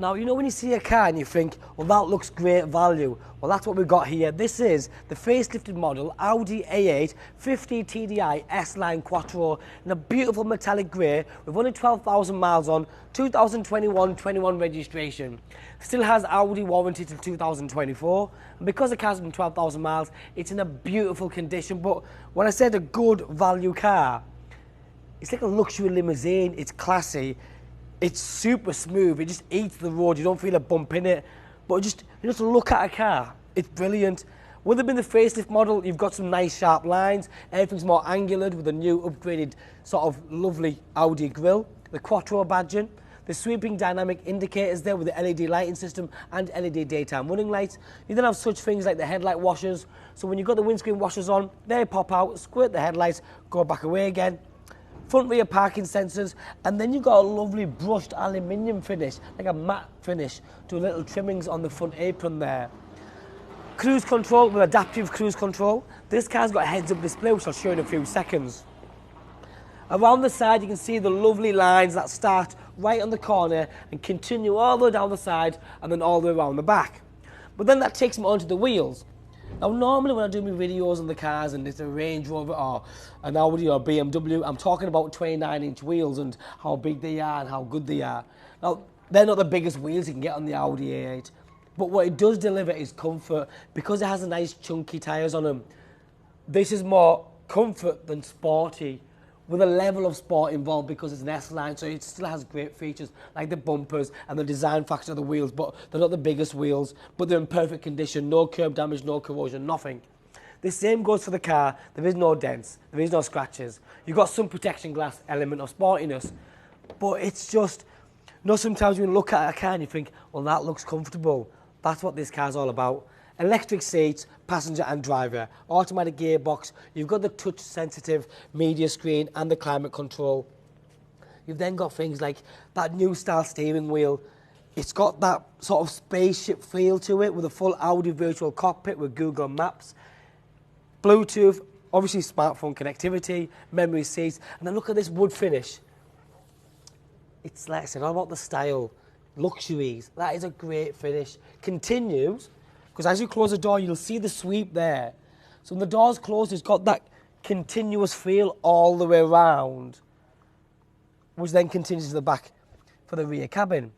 Now, you know when you see a car and you think, well, that looks great value. Well, that's what we've got here. This is the facelifted model Audi A8 50 TDI S-Line Quattro in a beautiful metallic grey with only 12,000 miles on, 2021 registration. Still has Audi warranty till 2024. And because the car's been 12,000 miles, it's in a beautiful condition. But when I said a good value car, it's like a luxury limousine. It's classy. It's super smooth. It just eats the road. You don't feel a bump in it. But just look at a car. It's brilliant. With it being the facelift model, you've got some nice sharp lines. Everything's more angular with a new upgraded sort of lovely Audi grille. The Quattro badging. The sweeping dynamic indicators there with the LED lighting system and LED daytime running lights. You then have such things like the headlight washers. So when you've got the windscreen washers on, they pop out, squirt the headlights, go back away again. Front rear parking sensors, and then you've got a lovely brushed aluminium finish, like a matte finish, to little trimmings on the front apron there. Cruise control with adaptive cruise control. This car's got a heads-up display, which I'll show you in a few seconds. Around the side, you can see the lovely lines that start right on the corner and continue all the way down the side and then all the way around the back. But then that takes me onto the wheels. Now, normally when I do my videos on the cars and it's a Range Rover or an Audi or BMW, I'm talking about 29-inch wheels and how big they are and how good they are. Now, they're not the biggest wheels you can get on the Audi A8, but what it does deliver is comfort because it has a nice chunky tyres on them. This is more comfort than sporty, with a level of sport involved because it's an S-Line, so it still has great features like the bumpers and the design factor of the wheels, but they're not the biggest wheels, but they're in perfect condition, no curb damage, no corrosion, nothing. The same goes for the car. There is no dents, there is no scratches. You've got some protection glass element of sportiness, but it's just, you know, sometimes when you look at a car and you think, well, that looks comfortable. That's what this car's all about. Electric seats, passenger and driver, automatic gearbox, you've got the touch-sensitive media screen and the climate control. You've then got things like that new style steering wheel. It's got that sort of spaceship feel to it with a full Audi virtual cockpit with Google Maps, Bluetooth, obviously smartphone connectivity, memory seats, and then look at this wood finish. It's like I said, all about the style, luxuries. That is a great finish. Continues. Because as you close the door, you'll see the sweep there. So when the door's closed, it's got that continuous feel all the way around, which then continues to the back for the rear cabin.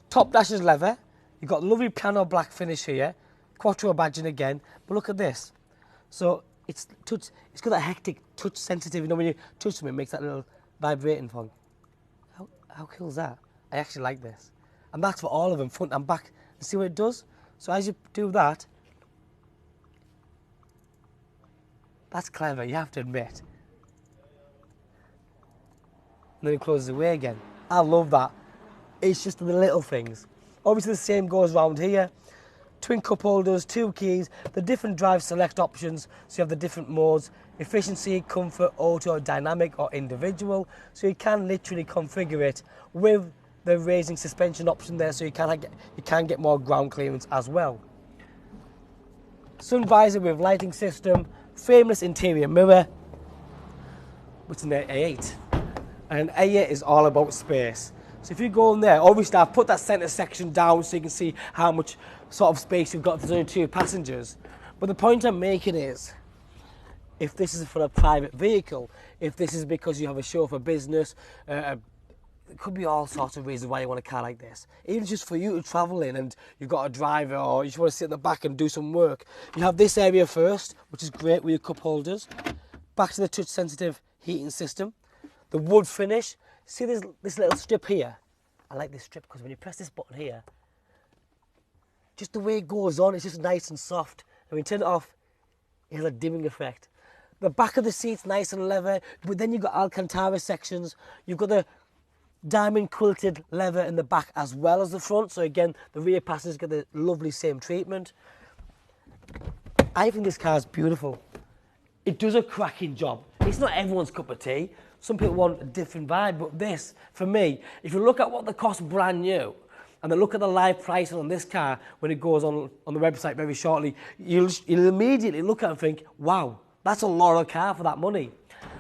Top dash is leather. You've got lovely piano black finish here. Quattro badging again. But look at this. So it's got that hectic touch sensitive. You know, when you touch something, it makes that little vibrating thing. How cool is that? I actually like this. And that's for all of them, front and back. And see what it does? So as you do that, that's clever, you have to admit. And then it closes away again. I love that. It's just the little things. Obviously the same goes around here. Twin cup holders, 2 keys, the different drive select options, so you have the different modes, efficiency, comfort, auto, dynamic or individual. So you can literally configure it with the raising suspension option there, so you can get more ground clearance as well. Sun visor with lighting system, frameless interior mirror, which is an A8. And an A8 is all about space. So if you go in there, obviously I've put that centre section down so you can see how much sort of space you've got if there's only 2 passengers. But the point I'm making is, if this is for a private vehicle, if this is because you have a show for business, it could be all sorts of reasons why you want a car like this. Even just for you to travel in and you've got a driver or you just want to sit in the back and do some work. You have this area first, which is great with your cup holders. Back to the touch-sensitive heating system. The wood finish. See this little strip here? I like this strip because when you press this button here, just the way it goes on, it's just nice and soft. And when you turn it off, it has a dimming effect. The back of the seat's nice and leather, but then you've got Alcantara sections. You've got the diamond quilted leather in the back as well as the front, so again the rear passengers get the lovely same treatment. I think this car is beautiful. It does a cracking job. It's not everyone's cup of tea. Some people want a different vibe, but this, for me, if you look at what they cost brand new and then look at the live pricing on this car when it goes on the website very shortly, you'll immediately look at it and think, wow, that's a lot of car for that money.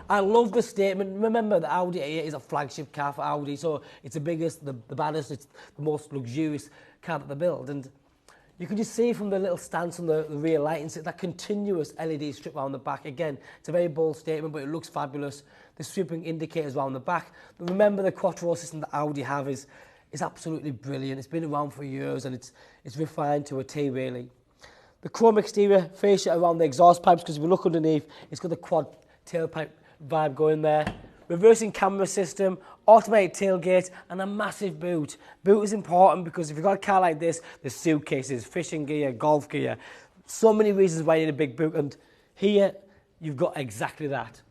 I love the statement. Remember, the Audi A8 is a flagship car for Audi, so it's the biggest, the baddest, it's the most luxurious car that they build. And you can just see from the little stance on the rear lighting, that continuous LED strip around the back. Again, it's a very bold statement, but it looks fabulous. The sweeping indicators around the back. But remember, the Quattro system that Audi have is absolutely brilliant. It's been around for years, and it's refined to a T, really. The chrome exterior fascia around the exhaust pipes, because if you look underneath, it's got the quad tailpipe vibe going there. Reversing camera system, automatic tailgate, and a massive boot. Boot is important because if you've got a car like this, there's suitcases, fishing gear, golf gear. So many reasons why you need a big boot, and here you've got exactly that.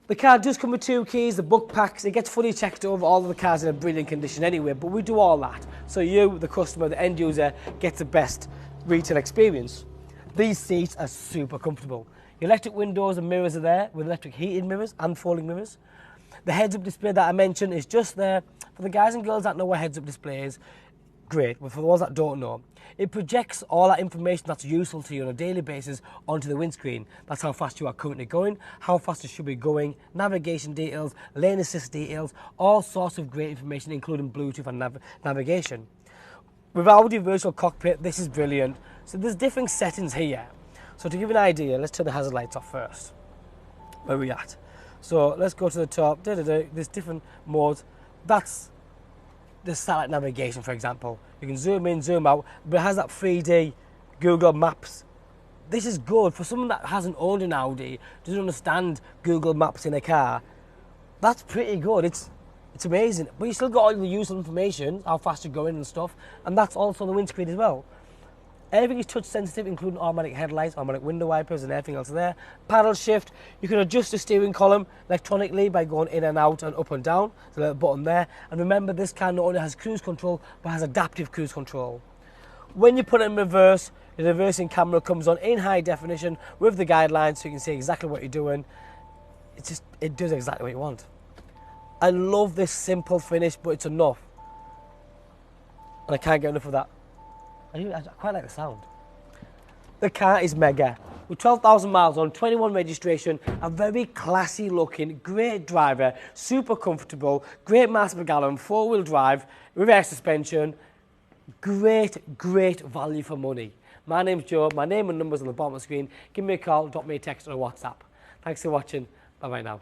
The car does come with 2 keys, the book packs, it gets fully checked over. All of the cars in a brilliant condition anyway, but we do all that. So you, the customer, the end user, gets the best retail experience. These seats are super comfortable. The electric windows and mirrors are there with electric heated mirrors and folding mirrors. The heads-up display that I mentioned is just there for the guys and girls that know what heads-up display is. Great, but for those that don't know, it projects all that information that's useful to you on a daily basis onto the windscreen. That's how fast you are currently going, how fast you should be going, navigation details, lane assist details, all sorts of great information, including Bluetooth and navigation. With Audi Virtual Cockpit, this is brilliant. So there's different settings here. So to give you an idea, let's turn the hazard lights off first. Where are we at? So let's go to the top. There's different modes. That's the satellite navigation, for example. You can zoom in, zoom out, but it has that 3D Google Maps. This is good for someone that hasn't owned an Audi, doesn't understand Google Maps in a car. That's pretty good. It's amazing. But you still got all the useful information, how fast you're going and stuff, and that's also on the windscreen as well. Everything is touch sensitive, including automatic headlights, automatic window wipers, and everything else there. Paddle shift. You can adjust the steering column electronically by going in and out and up and down. There's a little button there. And remember, this car not only has cruise control, but has adaptive cruise control. When you put it in reverse, the reversing camera comes on in high definition with the guidelines, so you can see exactly what you're doing. It does exactly what you want. I love this simple finish, but it's enough. And I can't get enough of that. I quite like the sound. The car is mega. With 12,000 miles on, 21 registration, a very classy looking, great driver, super comfortable, great miles per gallon, 4-wheel drive, reverse suspension, great value for money. My name's Joe, my name and number's on the bottom of the screen. Give me a call, drop me a text or a WhatsApp. Thanks for watching, bye bye now.